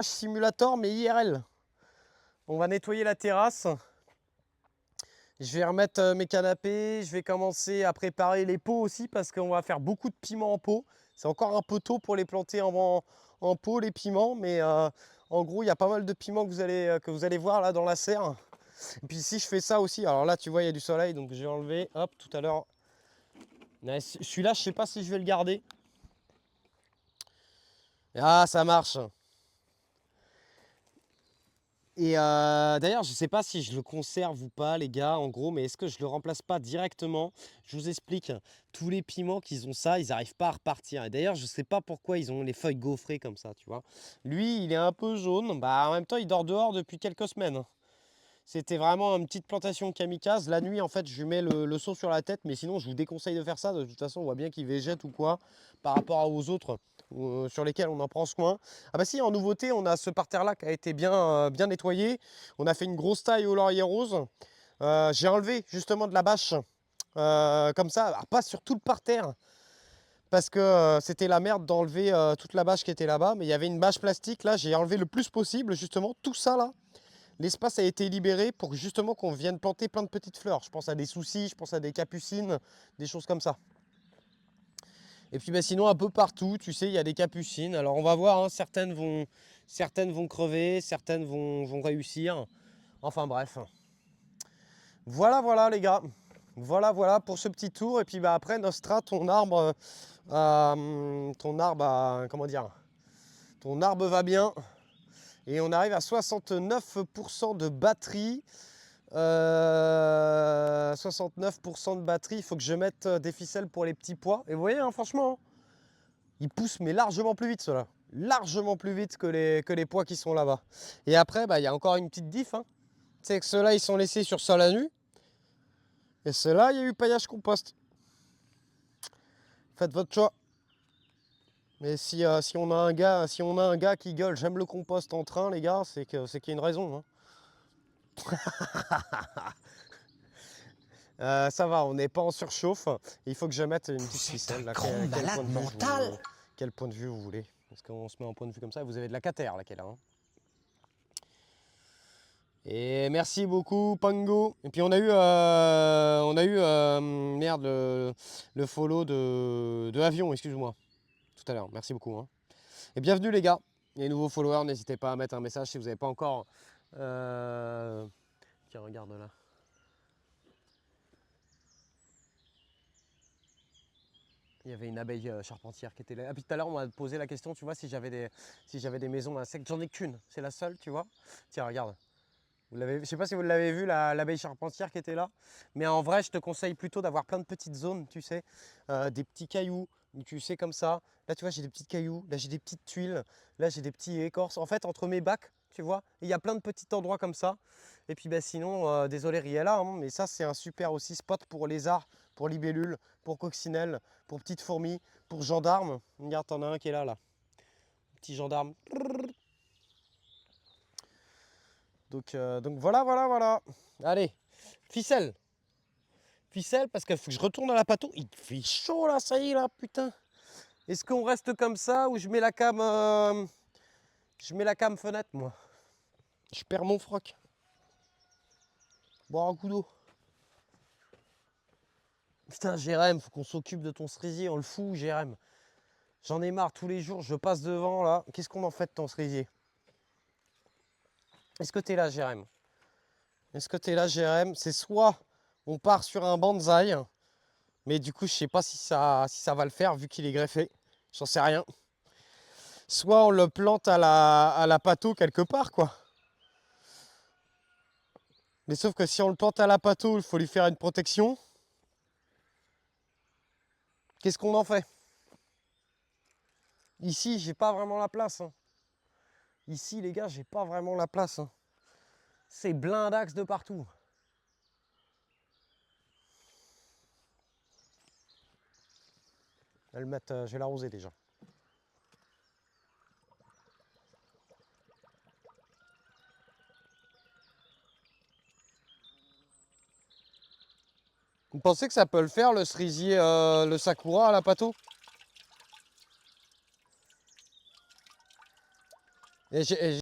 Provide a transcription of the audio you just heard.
Simulator mais IRL. On va nettoyer la terrasse. Je vais remettre mes canapés. Je vais commencer à préparer les pots aussi parce qu'on va faire beaucoup de piments en pot. C'est encore un peu tôt pour les planter en pot, les piments. Mais en gros, il y a pas mal de piments que vous allez voir là dans la serre. Et puis si je fais ça aussi, alors là, tu vois, il y a du soleil. Donc je vais enlever, hop, tout à l'heure. Celui-là, je sais pas si je vais le garder. Ah, ça marche. Et d'ailleurs, je ne sais pas si je le conserve ou pas, les gars, en gros, mais est-ce que je le remplace pas directement? Je vous explique, tous les piments qu'ils ont ça, ils n'arrivent pas à repartir. Et d'ailleurs, je ne sais pas pourquoi ils ont les feuilles gaufrées comme ça, tu vois. Lui, il est un peu jaune, bah en même temps, il dort dehors depuis quelques semaines. C'était vraiment une petite plantation kamikaze. La nuit, en fait, je lui mets le seau sur la tête, mais sinon, je vous déconseille de faire ça. De toute façon, on voit bien qu'il végète ou quoi par rapport aux autres sur lesquels on en prend soin. Ah bah si, en nouveauté, on a ce parterre-là qui a été bien nettoyé. On a fait une grosse taille au laurier rose. J'ai enlevé justement de la bâche comme ça, alors, pas sur tout le parterre, parce que c'était la merde d'enlever toute la bâche qui était là-bas, mais il y avait une bâche plastique, là, j'ai enlevé le plus possible, justement, tout ça là. L'espace a été libéré pour justement qu'on vienne planter plein de petites fleurs. Je pense à des soucis, je pense à des capucines, des choses comme ça. Et puis bah, sinon un peu partout, tu sais, il y a des capucines. Alors on va voir, hein, certaines vont crever, certaines vont réussir. Enfin bref. Voilà, voilà les gars. Voilà, voilà pour ce petit tour. Et puis bah, après, Nostra, comment dire, ton arbre va bien. Et on arrive à 69% de batterie. 69% de batterie, il faut que je mette des ficelles pour les petits pois. Et vous voyez, hein, franchement, ils poussent mais largement plus vite ceux-là. Largement plus vite que les pois qui sont là-bas. Et après, bah, il y a encore une petite diff. Hein. C'est que ceux-là, ils sont laissés sur sol à nu. Et ceux-là, il y a eu paillage compost. Faites votre choix. Mais si on a un gars qui gueule, j'aime le compost en train, les gars, c'est qu'il y a une raison. Hein. Ça va, on n'est pas en surchauffe. Il faut que je mette une petite Vous êtes ficelle. un Là. grand malade mental. Quel point de vue vous voulez? Est-ce qu'on se met en point de vue comme ça? Vous avez de la catère là qui est là. Hein. Et merci beaucoup Pango. Et puis merde, le follow de Avion, excuse-moi, tout à l'heure. Merci beaucoup. Hein. Et bienvenue les gars. Les nouveaux followers, n'hésitez pas à mettre un message si vous n'avez pas encore... Tiens, regarde là. Il y avait une abeille charpentière qui était là. Ah, puis tout à l'heure, on m'a posé la question, tu vois, si j'avais des maisons d'insectes. J'en ai qu'une, c'est la seule, tu vois. Tiens, regarde. Je ne sais pas si vous l'avez vu, l'abeille charpentière qui était là. Mais en vrai, je te conseille plutôt d'avoir plein de petites zones, tu sais. Des petits cailloux, tu sais, comme ça. Là, tu vois, j'ai des petits cailloux. Là, j'ai des petites tuiles. Là, j'ai des petits écorces. En fait, entre mes bacs, tu vois, il y a plein de petits endroits comme ça. Et puis, bah, sinon, désolé Riella, hein, mais ça, c'est un super aussi spot pour lézards, pour libellules, pour coccinelles, pour petites fourmis, pour gendarmes. Regarde, t'en as un qui est là, là. Petit gendarme. Donc voilà, voilà, voilà. Allez, ficelle. Ficelle parce qu'il faut que je retourne à la pâteau. Il fait chaud là, ça y est là, putain. Est-ce qu'on reste comme ça ou je mets la cam fenêtre moi? Je perds mon froc. Boire un coup d'eau. Putain, Jérém, faut qu'on s'occupe de ton cerisier, on le fout, Jérém. J'en ai marre tous les jours, je passe devant là. Qu'est-ce qu'on en fait de ton cerisier? Est-ce que t'es là, Jérém? Est-ce que t'es là, Jérém? C'est soit on part sur un bonsaï, mais du coup, je sais pas si ça va le faire vu qu'il est greffé. J'en sais rien. Soit on le plante à la pâteau quelque part, quoi. Mais sauf que si on le plante à la pâteau, il faut lui faire une protection. Qu'est-ce qu'on en fait? Ici, j'ai pas vraiment la place. Hein. Ici, les gars, j'ai pas vraiment la place. Hein. C'est blindax de partout. Je vais l'arroser déjà. Vous pensez que ça peut le faire, le cerisier, le sakura à la pâteau? Et j'ai